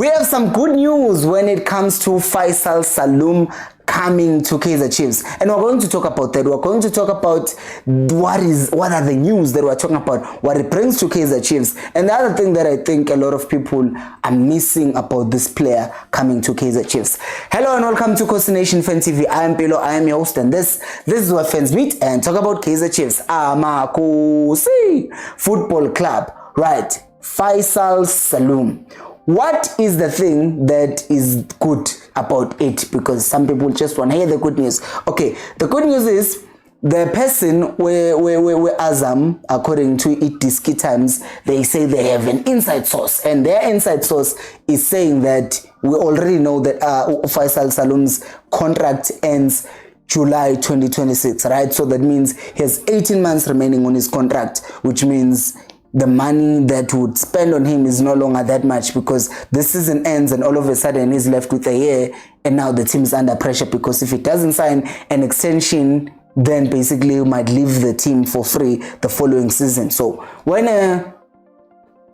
We have some good news when it comes to Feisal Salum coming to Kaizer Chiefs, and we're going to talk about that. We're going to talk about what are the news that we're talking about, what it brings to Kaizer Chiefs, and the other thing that I think a lot of people are missing about this player coming to Kaizer Chiefs. Hello and welcome to Khosi Nation Fan TV. I am Pilo, I am your host, and this is where fans meet and talk about Kaizer Chiefs. Khosi Football Club, right? Feisal Salum. What is the thing that is good about it? Because some people just want to hear the good news. Okay, the good news is the person where Azam, according to Ski Times, they say they have an inside source, and their inside source is saying that we already know that Feisal Salum's contract ends July 2026, right? So that means he has 18 months remaining on his contract, which means the money that would spend on him is no longer that much, because the season ends and all of a sudden he's left with a year, and now the team is under pressure, because if he doesn't sign an extension, then basically he might leave the team for free the following season. So when a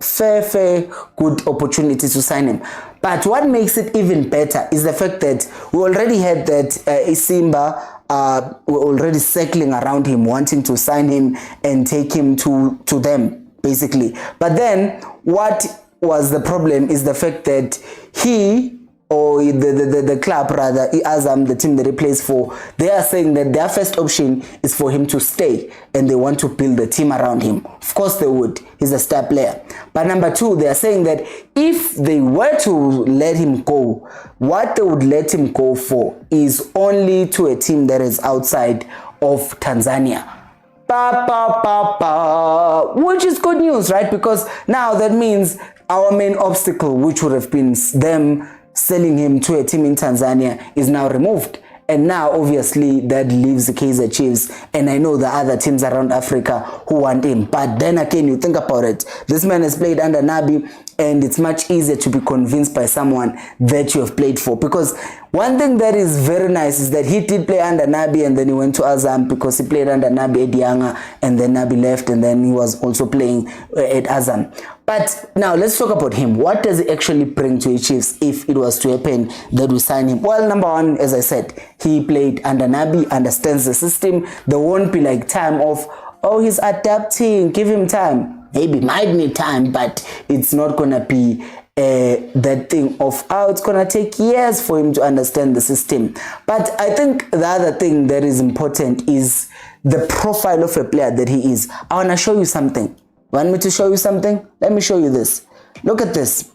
fair good opportunity to sign him. But what makes it even better is the fact that we already had that Simba were already circling around him, wanting to sign him and take him to them, basically. But then what was the problem is the fact that he, or the club rather, Azam, the team that he plays for, they are saying that their first option is for him to stay, and they want to build the team around him. Of course they would, he's a star player. But number two, they are saying that if they were to let him go, what they would let him go for is only to a team that is outside of Tanzania. Which is good news, right? Because now that means our main obstacle, which would have been them selling him to a team in Tanzania, is now removed. And now obviously that leaves the Kaizer Chiefs, and I know the other teams around Africa who want him. But then again, you think about it, this man has played under Nabi, and it's much easier to be convinced by someone that you have played for. Because one thing that is very nice is that he did play under Nabi, and then he went to Azam because he played under Nabi at Yanga, and then Nabi left, and then he was also playing at Azam. But now let's talk about him. What does he actually bring to the Chiefs if it was to happen that we sign him? Well, number one, as I said, he played under Nabi, understands the system. There won't be like time of, oh, he's adapting, give him time. Maybe might need time, but it's not gonna be that thing of, oh, it's gonna take years for him to understand the system. But I think the other thing that is important is the profile of a player that he is. I wanna show you something. Want me to show you something? Let me show you this. Look at this.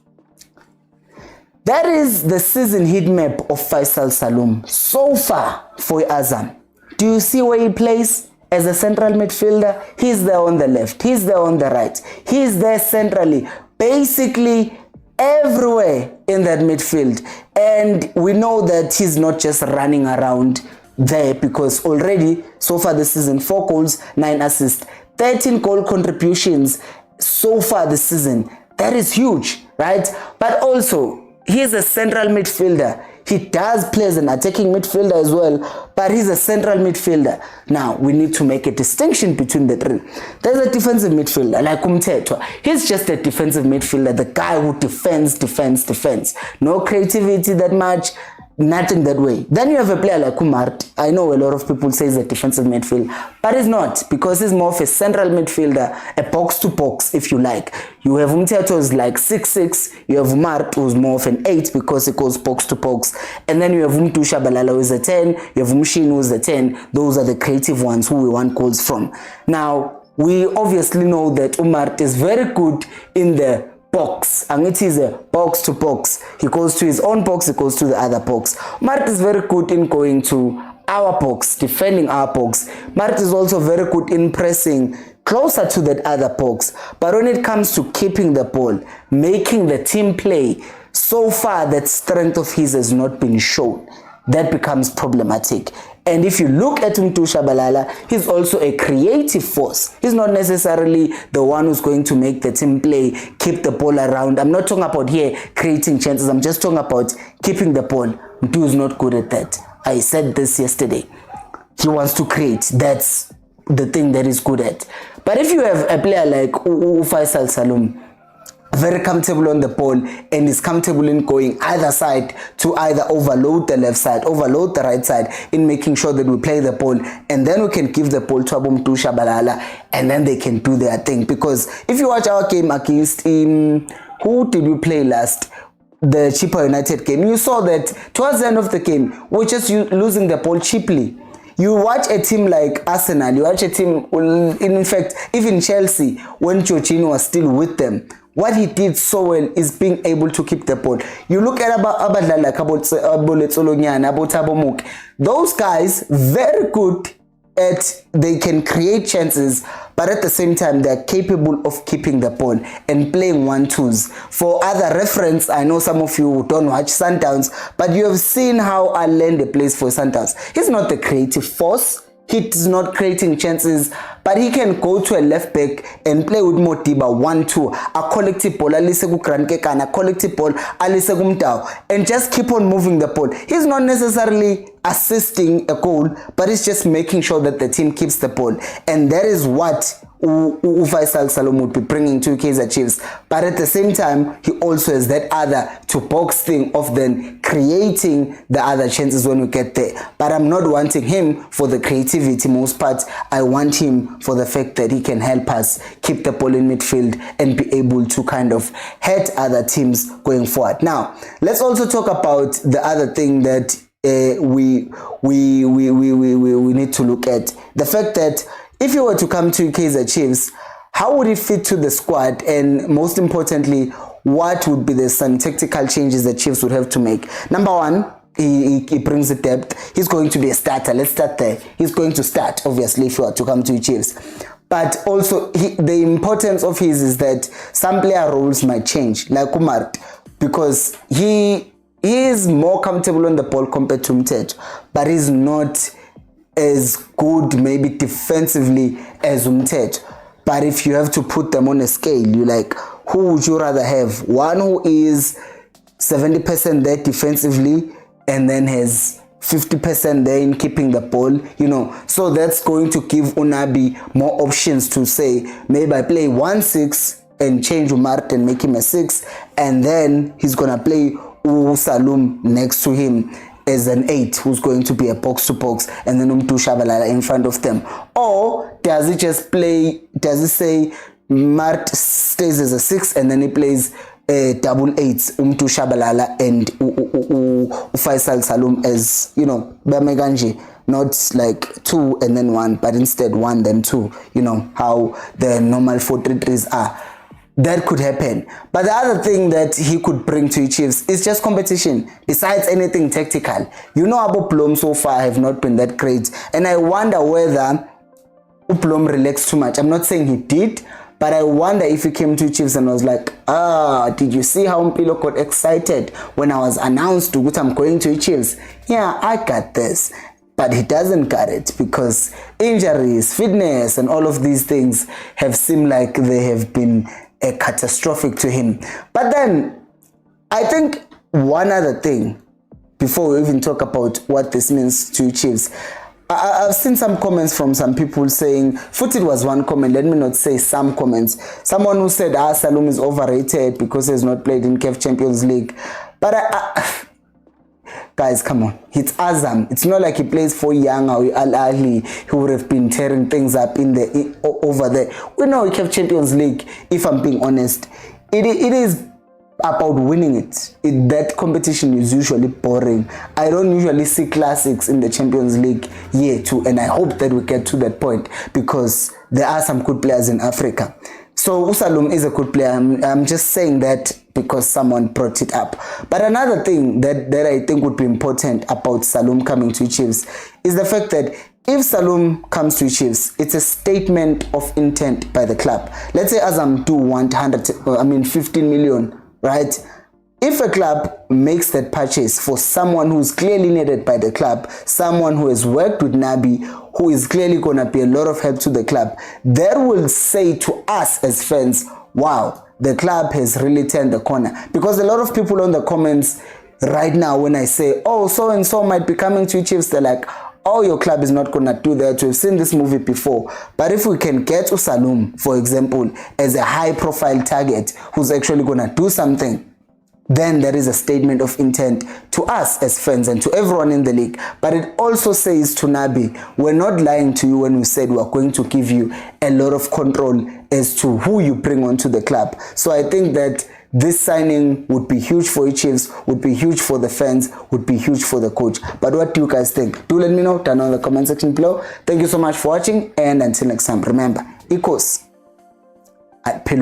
That is the season heat map of Feisal Salum so far for Azam. Do you see where he plays? As a central midfielder, he's there on the left, he's there on the right, he's there centrally, basically everywhere in that midfield. And we know that he's not just running around there, because already so far this season, 4 goals, 9 assists, 13 goal contributions so far this season. That is huge, right? But also, he's a central midfielder. He does play as an attacking midfielder as well, but he's a central midfielder. Now, we need to make a distinction between the three. There's a defensive midfielder, like Umtetwa. He's just a defensive midfielder, the guy who defends. No creativity that much, nothing that way. Then you have a player like Umart. I know a lot of people say he's a defensive midfielder, but he's not, because he's more of a central midfielder, a box-to-box, if you like. You have Umteto who's like 6'6", you have Umart who's more of an 8 because he goes box-to-box, and then you have Umtusha Balala who's a 10, you have Umshin who's a 10. Those are the creative ones who we want goals from. Now, we obviously know that Umart is very good in the box, and it is a box to box. He goes to his own box, he goes to the other box. Mart is very good in going to our box, defending our box. Mart is also very good in pressing closer to that other box. But when it comes to keeping the ball, making the team play, so far that strength of his has not been shown. That becomes problematic. And if you look at Umtusha Balala, he's also a creative force. He's not necessarily the one who's going to make the team play, keep the ball around. I'm not talking about here creating chances. I'm just talking about keeping the ball. Mtu is not good at that. I said this yesterday. He wants to create. That's the thing that he's good at. But if you have a player like Feisal Salum, very comfortable on the ball, and is comfortable in going either side to either overload the left side, overload the right side, in making sure that we play the ball, and then we can give the ball to Abum Shabalala, and then they can do their thing. Because if you watch our game against who did we play last? The Chippa United game, you saw that towards the end of the game, we're just losing the ball cheaply. You watch a team like Arsenal, you watch a team, in fact, even Chelsea, when Jorginho was still with them, what he did so well is being able to keep the ball. You look at Abadlala, those guys, very good at, they can create chances, but at the same time they're capable of keeping the ball and playing 1-2s. For other reference, I know some of you don't watch Sundowns, but you have seen how Allende plays for Sundowns. He's not the creative force, he's not creating chances, but he can go to a left back and play with Motiba 1-2, a collective ball, a collective ball, and just keep on moving the ball. He's not necessarily assisting a goal, but he's just making sure that the team keeps the ball, and that is what Feisal Salum would be bringing to Kaizer Chiefs. But at the same time, he also has that other to box thing of then creating the other chances when we get there. But I'm not wanting him for the creativity most part. I want him for the fact that he can help us keep the ball in midfield and be able to kind of hurt other teams going forward. Now, let's also talk about the other thing that we need to look at. The fact that if you were to come to Kaizer Chiefs, how would it fit to the squad? And most importantly, what would be some tactical changes the Chiefs would have to make? Number one, he brings the depth. He's going to be a starter. Let's start there. He's going to start, obviously, if you are to come to Chiefs. But also, the importance of his is that some player roles might change, like Umar, because he is more comfortable on the ball compared to Mtet, but he's not as good maybe defensively as Umtet. But if you have to put them on a scale, you like, who would you rather have? One who is 70% there defensively and then has 50% there in keeping the ball, you know. So that's going to give Unabi more options to say, maybe I play 1-6 and change Umar and make him a 6, and then he's gonna play Salum next to him as an 8 who's going to be a box to box, and then Shabalala in front of them. Or does he just play, does he say Mart stays as a 6 and then he plays double 8s, Shabalala and Feisal Salum as, you know, Bameganji, not like 2 and then 1, but instead 1 then 2, you know, how the normal 4-3-3s are. That could happen. But the other thing that he could bring to Chiefs is just competition, besides anything tactical. You know, Abu Plom so far have not been that great, and I wonder whether Plom relaxed too much. I'm not saying he did, but I wonder if he came to Chiefs and was like, did you see how Mpilo got excited when I was announced to I'm going to Chiefs? Yeah, I got this. But he doesn't got it because injuries, fitness, and all of these things have seemed like they have been catastrophic to him. But then I think one other thing before we even talk about what this means to Chiefs, I've seen some comments from some people saying, it was one comment, let me not say some comments, someone who said Salum is overrated because he has not played in KNFTV Champions League. But guys, come on, it's Azam. It's not like he plays for Young or Al Ahly, who would have been tearing things up over there. We know KNFTV Champions League, if I'm being honest, it is about winning it. That competition is usually boring. I don't usually see classics in the Champions League year too, and I hope that we get to that point because there are some good players in Africa. So Salum is a good player. I'm just saying that because someone brought it up. But another thing that I think would be important about Salum coming to Chiefs is the fact that if Salum comes to Chiefs, it's a statement of intent by the club. Let's say Azam do want 15 million, right? If a club makes that purchase for someone who's clearly needed by the club, someone who has worked with Nabi, who is clearly going to be a lot of help to the club, that will say to us as fans, wow, the club has really turned the corner. Because a lot of people on the comments right now, when I say, oh, so-and-so might be coming to Chiefs, they're like, oh, your club is not gonna do that, we've seen this movie before. But if we can get Salum, for example, as a high profile target who's actually gonna do something, then there is a statement of intent to us as fans and to everyone in the league. But it also says to Nabi, we're not lying to you when we said we're going to give you a lot of control as to who you bring onto the club. So I think that this signing would be huge for the Chiefs, would be huge for the fans, would be huge for the coach. But what do you guys think? Do let me know down in the comment section below. Thank you so much for watching, and until next time, remember, equals at Pillow.